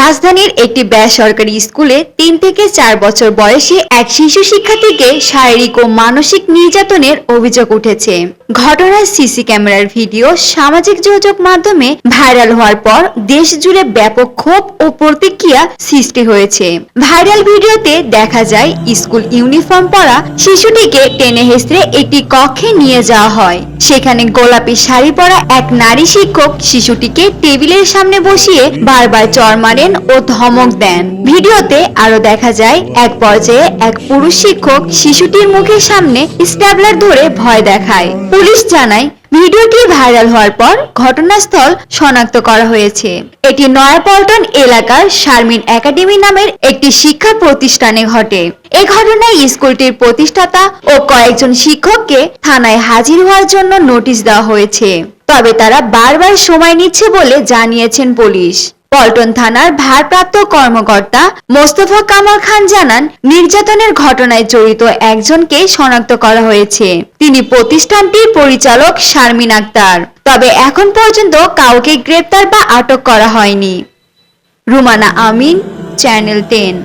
রাজধানীর একটি বেসরকারি স্কুলে ৩ থেকে ৪ বছর বয়সী এক শিশু শিক্ষার্থীকে শারীরিক ও মানসিক নির্যাতনের অভিযোগ উঠেছে। ঘটনার সিসি ক্যামেরার ভিডিও সামাজিক যোগাযোগ মাধ্যমে ভাইরাল হওয়ার পর দেশ জুড়ে ব্যাপক ক্ষোভ ও প্রতিক্রিয়া সৃষ্টি হয়েছে। ভাইরাল ভিডিওতে দেখা যায় স্কুল ইউনিফর্ম পরা শিশুটিকে টেনে হেঁচড়ে একটি কক্ষে নিয়ে যাওয়া হয়। সেখানে গোলাপি শাড়ি পরা এক নারী শিক্ষক শিশুটিকে টেবিলের সামনে বসিয়ে বারবার চড় মারেন ও ধমক দেন। ভিডিওতে আরো দেখা যায় এক পর্যায়ে এক পুরুষ শিক্ষক শিশুটির মুখের সামনে স্ট্যাবলার ধরে ভয় দেখায়। পুলিশ জানায়, ভিডিওটি ভাইরাল হওয়ার পর ঘটনাস্থল শনাক্ত করা হয়েছে। এটি নয়াপল্টন এলাকার শারমিন একাডেমি নামের একটি শিক্ষা প্রতিষ্ঠানে ঘটে। এ ঘটনায় স্কুলটির প্রতিষ্ঠাতা ও কয়েকজন শিক্ষককে থানায় হাজির হওয়ার জন্য নোটিশ দেওয়া হয়েছে। তবে তারা বারবার সময় নিচ্ছে বলে জানিয়েছেন পুলিশ। পল্টন থানার ভারপ্রাপ্ত কর্মকর্তা মোস্তফা কামাল খান জানান, নির্যাতনের ঘটনায় জড়িত একজনকে শনাক্ত করা হয়েছে। তিনি প্রতিষ্ঠানটির পরিচালক শারমিন আক্তার। তবে এখন পর্যন্ত কাউকে গ্রেপ্তার বা আটক করা হয়নি। রুমানা আমিন, চ্যানেল 10।